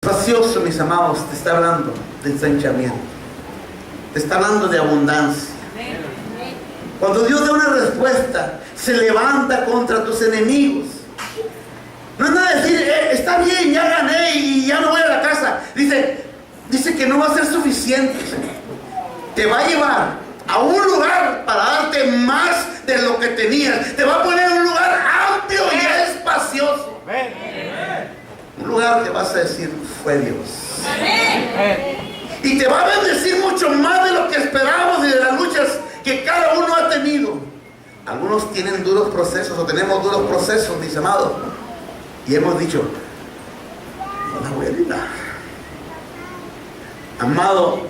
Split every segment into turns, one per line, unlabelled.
Espacioso, mis amados, te está hablando de ensanchamiento, te está hablando de abundancia. Cuando Dios da una respuesta, se levanta contra tus enemigos. No es nada de decir, está bien, ya gané y ya no voy a la casa. Dice que no va a ser suficiente. Te va a llevar a un lugar para darte más de lo que tenías. Te va a poner en un lugar amplio y espacioso. Un lugar que vas a decir, fue Dios. Y te va a bendecir mucho más de lo que esperábamos y de las luchas que cada uno ha tenido. Algunos tienen duros procesos o tenemos duros procesos, mis amados. Y hemos dicho, no la voy a librar. Amado,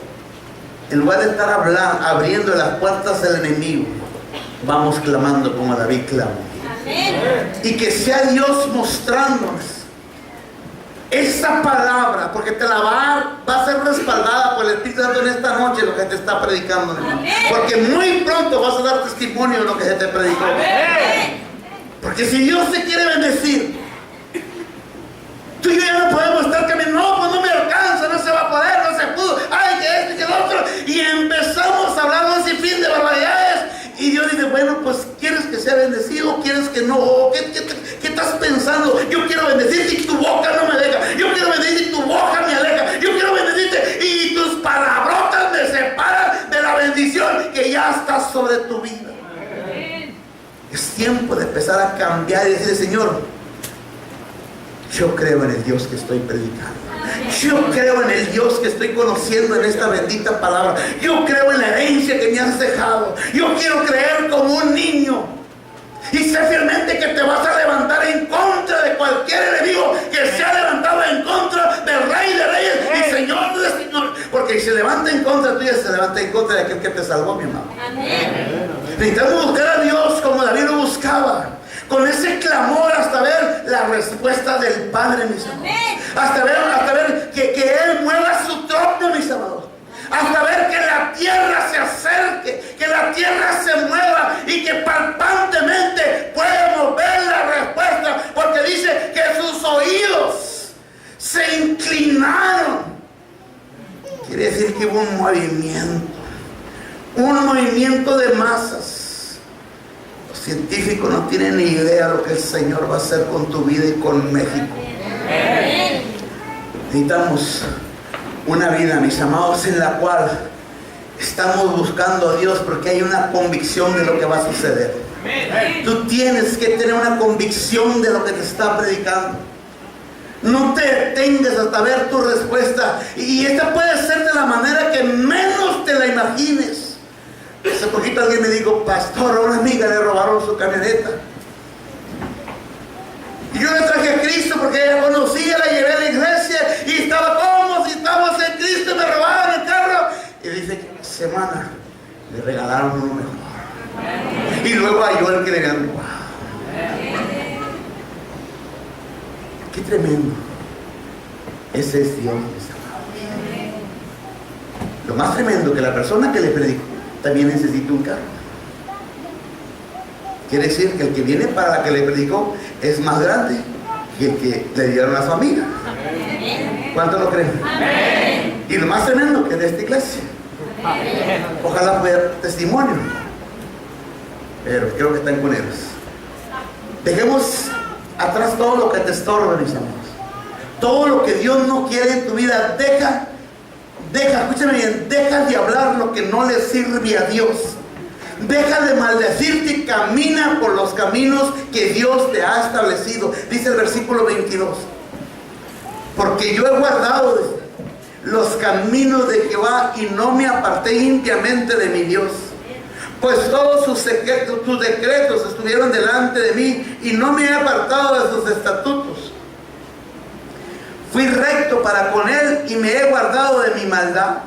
en lugar de estar abriendo las puertas del enemigo, vamos clamando como David clamó. Y que sea Dios mostrándonos esa palabra, porque te la va a ser respaldada por el Espíritu Santo en esta noche, lo que te está predicando, hermano. Porque muy pronto vas a dar testimonio de lo que se te predicó. Porque si Dios te quiere bendecir, tú y yo ya no podemos estar caminando, no, pues no me alcanza, no se va a poder, no se pudo, ay, que esto y que lo otro, y empezamos a hablar un sinfín de barbaridades, y Dios dice, bueno, pues, ¿quieres que sea bendecido? ¿Quieres que no? ¿Qué estás pensando? Yo quiero bendecirte y tu boca no me deja, yo quiero bendecirte y tu boca me aleja, yo quiero bendecirte y tus palabrotas me separan de la bendición que ya está sobre tu vida. Es tiempo de empezar a cambiar y decir, Señor, yo creo en el Dios que estoy predicando. Yo creo en el Dios que estoy conociendo en esta bendita palabra. Yo creo en la herencia que me has dejado. Yo quiero creer como un niño. Y sé fielmente que te vas a levantar en contra de cualquier enemigo que se ha levantado en contra del Rey de Reyes y Señor de Señor. Porque si se levanta en contra tuya, se levanta en contra de aquel que te salvó, mi amado. Necesitamos buscar a Dios como David lo buscaba, con ese clamor hasta ver la respuesta del Padre, mis amados. Hasta ver que Él mueva su trono, mis amados. Hasta ver que la tierra se acerque, que la tierra se mueva y que palpantemente podemos ver la respuesta, porque dice que sus oídos se inclinaron. Quiere decir que hubo un movimiento de masas. Los científicos no tienen ni idea de lo que el Señor va a hacer con tu vida y con México. Necesitamos una vida, mis amados, en la cual estamos buscando a Dios porque hay una convicción de lo que va a suceder. Tú tienes que tener una convicción de lo que te está predicando. No te detengas hasta ver tu respuesta. Y esta puede ser de la manera que menos te la imagines. Hace poquito alguien me dijo, pastor, a una amiga le robaron su camioneta. Y yo le traje a Cristo porque ella conocía, la llevé a la iglesia y estaba como si estábamos en Cristo y me robaban el carro. Y dice que una semana le regalaron uno mejor. Y luego halló el que le habían robado. Qué tremendo. Ese es Dios, mis amados. Lo más tremendo que la persona que le predicó también necesita un carro. Quiere decir que el que viene para la que le predicó es más grande que el que le dieron a su amiga. ¿Cuántos lo creen? Amén. Y lo más tremendo que es de esta iglesia. Amén. Ojalá pueda dar testimonio, pero creo que están con ellos. Dejemos atrás todo lo que te estorba, mis amados. Todo lo que Dios no quiere en tu vida, deja, escúchame bien, deja de hablar lo que no le sirve a Dios. Deja de maldecirte y camina por los caminos que Dios te ha establecido. Dice el versículo 22. Porque yo he guardado los caminos de Jehová y no me aparté impiamente de mi Dios. Pues todos tus decretos estuvieron delante de mí y no me he apartado de sus estatutos. Fui recto para con él y me he guardado de mi maldad.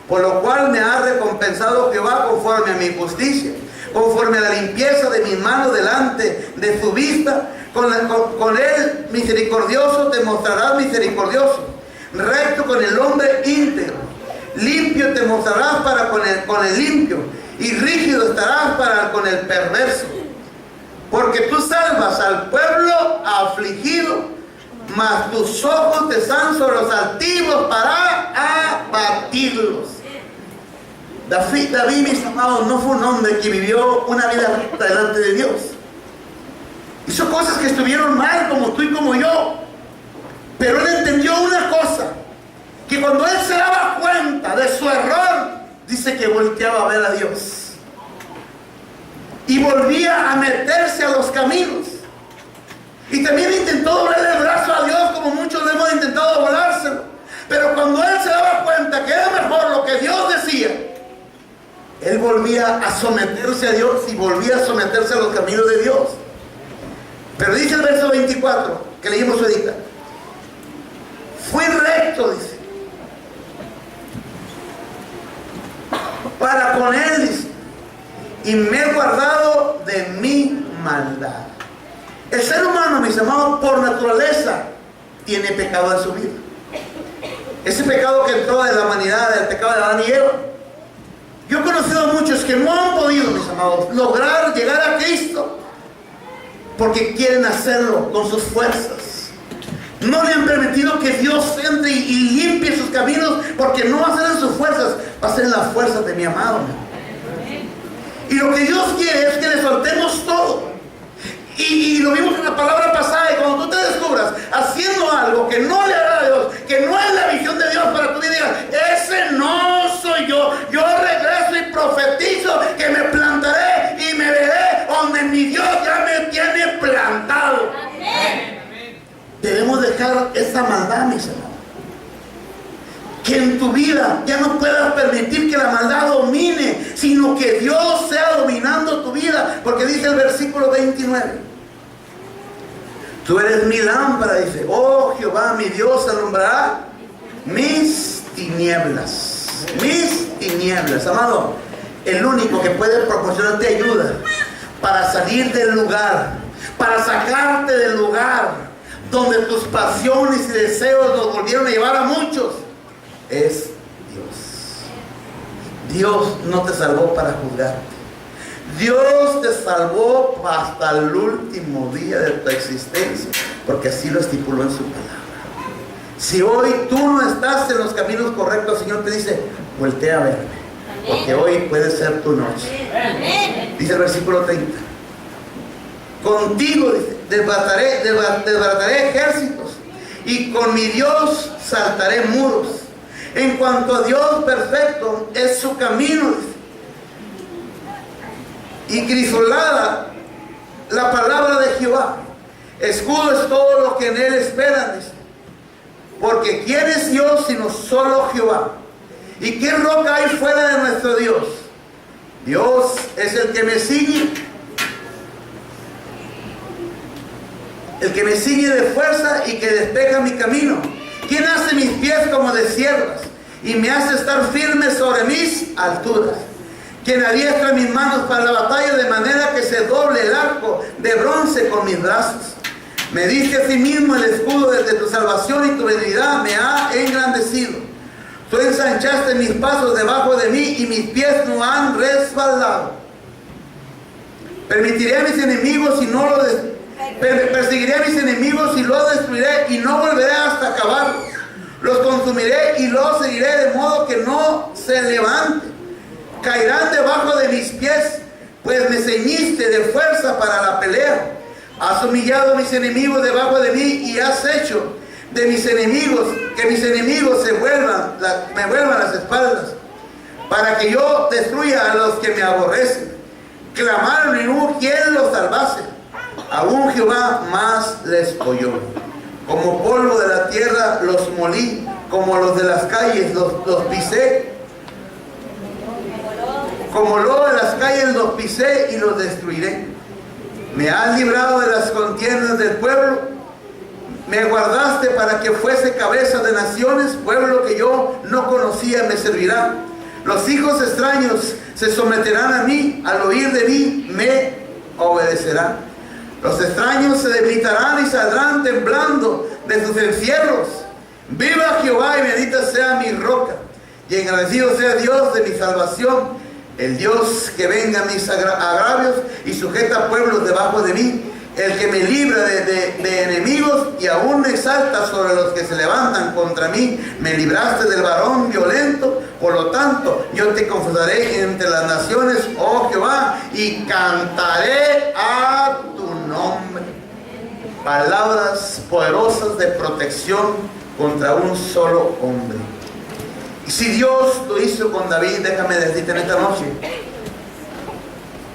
Por lo cual me ha recompensado Jehová conforme a mi justicia, conforme a la limpieza de mis manos delante de su vista. Con él misericordioso te mostrarás misericordioso, recto con el hombre íntegro, limpio te mostrarás para con el limpio, y rígido estarás para con el perverso. Porque tú salvas al pueblo afligido mas tus ojos están sobre los altivos para abatirlos. David, mis amados, no fue un hombre que vivió una vida recta delante de Dios. Hizo cosas que estuvieron mal, como tú y como yo. Pero él entendió una cosa, que cuando él se daba cuenta de su error, dice que volteaba a ver a Dios. Y volvía a meterse a los caminos. Y también intentó doblarle el brazo a Dios, como muchos hemos intentado doblárselo. Pero cuando él se daba cuenta que era mejor lo que Dios decía, él volvía a someterse a Dios y volvía a someterse a los caminos de Dios. Pero dice el verso 24, que leímos ahorita: fui recto, dice, para con él, dice, y me he guardado de mi maldad. El ser humano, mis amados, por naturaleza, tiene pecado en su vida. Ese pecado que entró de la humanidad, el pecado de Adán y Eva. Yo he conocido a muchos que no han podido, mis amados, lograr llegar a Cristo porque quieren hacerlo con sus fuerzas. No le han permitido que Dios entre y limpie sus caminos, porque no va a ser en sus fuerzas, va a ser en las fuerzas de mi amado. Y lo que Dios quiere es que le soltemos todo. Y lo vimos en la palabra pasada, y cuando tú te descubras haciendo algo que no le agrada a Dios, que no es la visión de Dios para tu vida, digas: ese no soy yo. Yo regreso y profetizo que me plantaré y me veré donde mi Dios ya me tiene plantado. Amén. Debemos dejar esa maldad, mis hermanos. Que en tu vida ya no puedas permitir que la maldad domine, sino que Dios sea dominando tu vida. Porque dice el versículo 29: tú eres mi lámpara, dice, oh Jehová, mi Dios alumbrará mis tinieblas. Mis tinieblas. Amado, el único que puede proporcionarte ayuda para salir del lugar, para sacarte del lugar donde tus pasiones y deseos nos volvieron a llevar a muchos, es Dios. Dios no te salvó para juzgarte. Dios te salvó hasta el último día de tu existencia, porque así lo estipuló en su palabra. Si hoy tú no estás en los caminos correctos, el Señor te dice: voltea a verme, porque hoy puede ser tu noche. Dice el versículo 30: contigo, dice, desbarataré ejércitos, y con mi Dios saltaré muros. En cuanto a Dios, perfecto es su camino, y crisolada la palabra de Jehová. Escudo es todo lo que en él esperan, dice. Porque ¿quién es Dios sino solo Jehová? ¿Y qué roca hay fuera de nuestro Dios? Dios es el que me sigue, el que me sigue de fuerza y que despeja mi camino. ¿Quién hace mis pies como de siervas y me hace estar firme sobre mis alturas? Quien adiestra mis manos para la batalla, de manera que se doble el arco de bronce con mis brazos. Me diste a sí mismo el escudo desde tu salvación, y tu benignidad me ha engrandecido. Tú ensanchaste mis pasos debajo de mí, y mis pies no han resbalado. Permitiré a mis enemigos y no lo perseguiré a mis enemigos y los destruiré, y no volveré hasta acabarlos. Los consumiré y los seguiré, de modo que no se levante. Caerán debajo de mis pies, pues me ceñiste de fuerza para la pelea. Has humillado a mis enemigos debajo de mí, y has hecho de mis enemigos que mis enemigos me vuelvan las espaldas, para que yo destruya a los que me aborrecen. Clamaron y no hubo quien los salvase. Aún Jehová más les oyó. Como polvo de la tierra los molí, como los de las calles los pisé. Como lodo de las calles los pisé y los destruiré. Me has librado de las contiendas del pueblo. Me guardaste para que fuese cabeza de naciones. Pueblo que yo no conocía me servirá. Los hijos extraños se someterán a mí. Al oír de mí me obedecerán. Los extraños se debilitarán y saldrán temblando de sus encierros. Viva Jehová y bendita sea mi roca, y agradecido sea Dios de mi salvación. El Dios que venga a mis agravios y sujeta pueblos debajo de mí, el que me libra de enemigos y aún me exalta sobre los que se levantan contra mí. Me libraste del varón violento, por lo tanto yo te confesaré entre las naciones, oh Jehová, y cantaré a tu nombre. Palabras poderosas de protección contra un solo hombre. Y si Dios lo hizo con David, déjame decirte en esta noche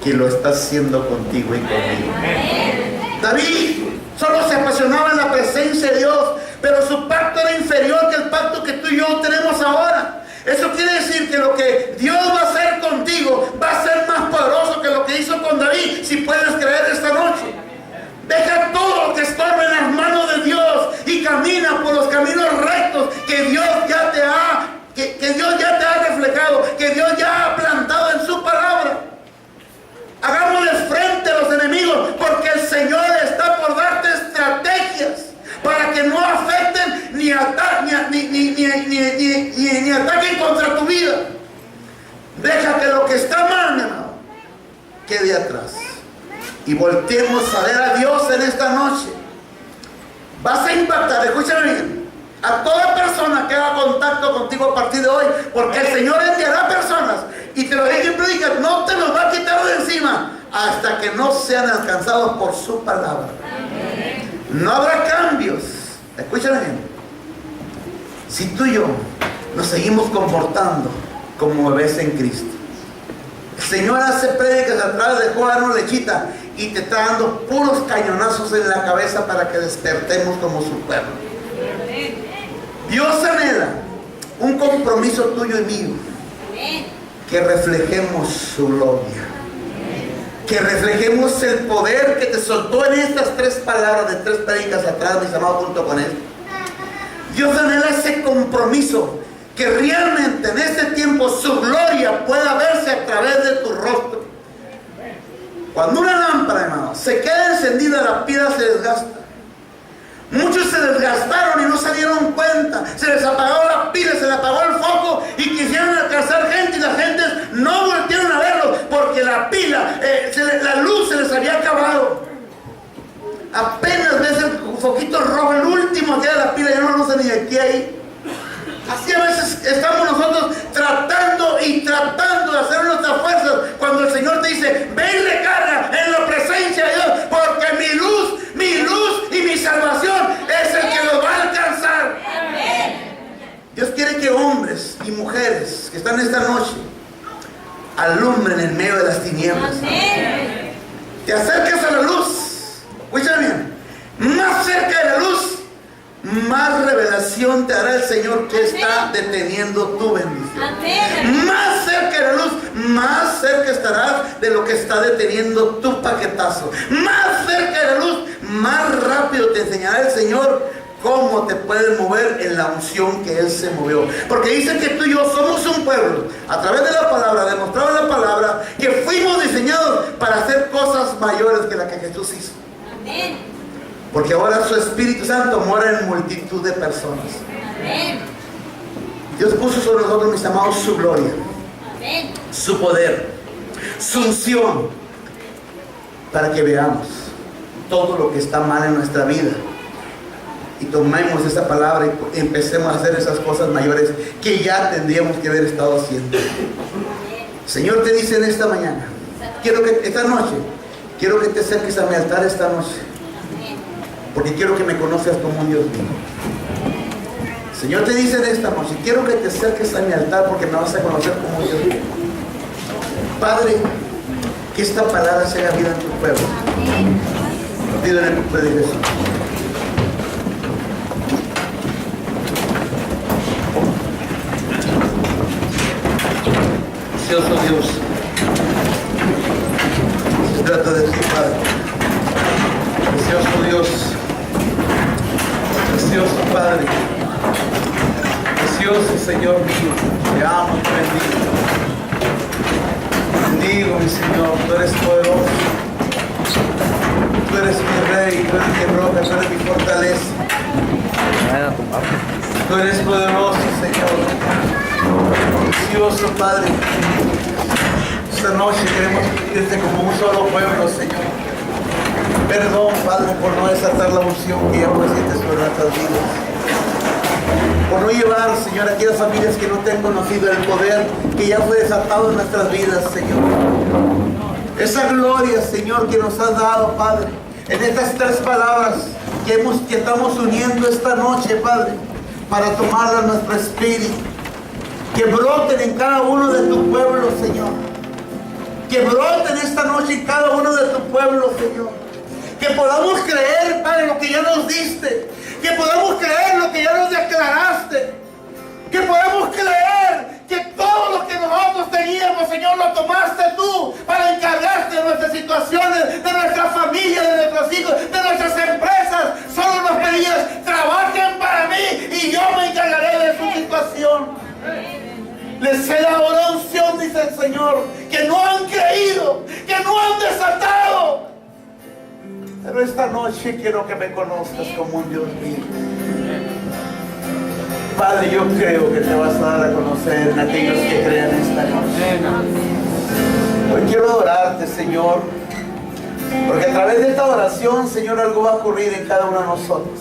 que lo está haciendo contigo y conmigo. David solo se apasionaba en la presencia de Dios, pero su pacto era inferior que el pacto que tú y yo tenemos ahora. Eso quiere decir que lo que Dios va a hacer contigo va a ser más poderoso que lo que hizo con David, si puedes creer esta noche. Deja todo lo que estorbe en las manos de Dios y camina por los caminos rectos que Dios ya te ha, que Dios ya te ha reflejado, que Dios ya ha plantado en su palabra. Hagámosle frente a los enemigos, porque el Señor está por darte estrategias para que no afecten ni ataquen contra tu vida. Deja que lo que está mal, mi hermano, quede atrás y volteemos a ver a Dios en esta noche. Vas a impactar, escúchame bien, a toda persona que haga contacto contigo a partir de hoy, porque el Señor enviará personas, y te lo dije en predica, no te los va a quitar de encima hasta que no sean alcanzados por su palabra. No habrá cambios. Escúchame bien, si tú y yo nos seguimos comportando como bebés en Cristo, el Señor hace prédicas atrás de Juan Lechita y te está dando puros cañonazos en la cabeza para que despertemos como su pueblo. Dios anhela un compromiso tuyo y mío, que reflejemos su gloria, que reflejemos el poder que te soltó en estas tres palabras de tres prédicas atrás, mis amados, junto con él. Dios anhela ese compromiso, que realmente en este tiempo su gloria pueda verse a través de tu rostro. Cuando una lámpara, hermano, se queda encendida, la pila se desgasta. Muchos se desgastaron y no se dieron cuenta. Se les apagó la pila, se les apagó el foco y quisieron alcanzar gente, y las gentes no volvieron a verlo porque la pila, la luz se les había acabado. Apenas ves el foquito rojo, el último que de la pila, ya no luce ni aquí ahí. Así a veces estamos nosotros tratando y tratando de hacer nuestras fuerzas, cuando el Señor te dice: ve y recarga en la presencia de Dios, porque mi luz y mi salvación es el que los va a alcanzar. Dios quiere que hombres y mujeres que están esta noche alumbren en medio de las tinieblas. Te acercas a la luz, escúchame bien, más cerca de la luz, más revelación te hará el Señor que está deteniendo tu bendición. Más cerca de la luz, más cerca estarás de lo que está deteniendo tu paquetazo. Más cerca de la luz, más rápido te enseñará el Señor cómo te puedes mover en la unción que Él se movió. Porque dice que tú y yo somos un pueblo, a través de la palabra, demostrado en la palabra, que fuimos diseñados para hacer cosas mayores que las que Jesús hizo. Amén. Porque ahora su Espíritu Santo mora en multitud de personas. Amén. Dios puso sobre nosotros, mis amados, su gloria. Amén. Su poder, su unción, para que veamos todo lo que está mal en nuestra vida y tomemos esa palabra y empecemos a hacer esas cosas mayores que ya tendríamos que haber estado haciendo. Señor te dice en esta mañana, esta noche, quiero que te acerques a mi altar esta noche, porque quiero que me conozcas como un Dios mío. Señor te dice en esta noche, quiero que te acerques a mi altar porque me vas a conocer como un Dios mío. Padre, que esta palabra sea vida en tu pueblo. Lo pido en el nombre de Jesús. Precioso Dios, se trata de ti, Padre. Precioso Dios, precioso Padre, precioso Señor mío, te amo, te bendigo. Bendigo, mi Señor, tú eres poderoso, tú eres mi Rey, tú eres mi roca, tú eres mi fortaleza. Tú eres poderoso, Señor. Precioso Padre, esta noche queremos pedirte como un solo pueblo, Señor. Perdón, Padre, por no desatar la unción que ya pusiste sobre nuestras vidas. Por no llevar, Señor, a aquellas familias que no te han conocido el poder que ya fue desatado en nuestras vidas, Señor. Esa gloria, Señor, que nos has dado, Padre, en estas 3 palabras que estamos uniendo esta noche, Padre, para tomarla en nuestro espíritu. Que broten en cada uno de tu pueblo, Señor. Que broten esta noche en cada uno de tu pueblo, Señor. Que podamos creer, Padre, lo que ya nos diste. Que podamos creer lo que ya nos declaraste. Que podamos creer que todo lo que nosotros teníamos, Señor, lo tomaste tú para encargarte de nuestras situaciones, de nuestra familia, de nuestros hijos, de nuestras empresas. Solo nos pedías, trabajen para mí y yo me encargaré de su situación. Les he dado una unción, dice el Señor, que no han creído, que no han desatado. Pero esta noche quiero que me conozcas como un Dios vivo. Padre, yo creo que te vas a dar a conocer en aquellos que crean esta noche. Hoy quiero adorarte, Señor, porque a través de esta oración, Señor, algo va a ocurrir en cada uno de nosotros.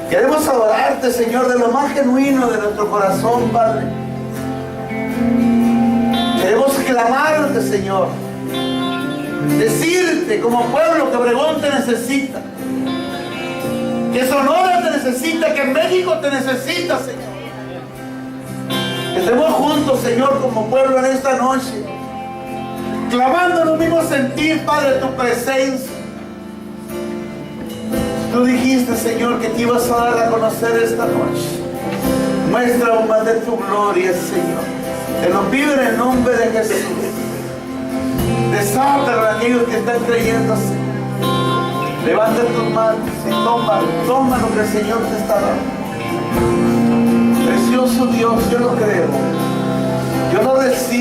Queremos adorarte, Señor, de lo más genuino de nuestro corazón, Padre. Queremos clamarte, Señor. Decirte como pueblo que Obregón te necesita. Que Sonora te necesita, que México te necesita, Señor. Que estemos juntos, Señor, como pueblo en esta noche. Clamando lo mismo sentir, Padre, tu presencia. Tú dijiste, Señor, que te ibas a dar a conocer esta noche. Muestra aún más de tu gloria, Señor. Te lo pido en el nombre de Jesús. Desátalo a aquellos que están creyendo, Señor. Levanta tus manos y toma lo que el Señor te está dando. Precioso Dios, yo lo creo. Yo lo recibo.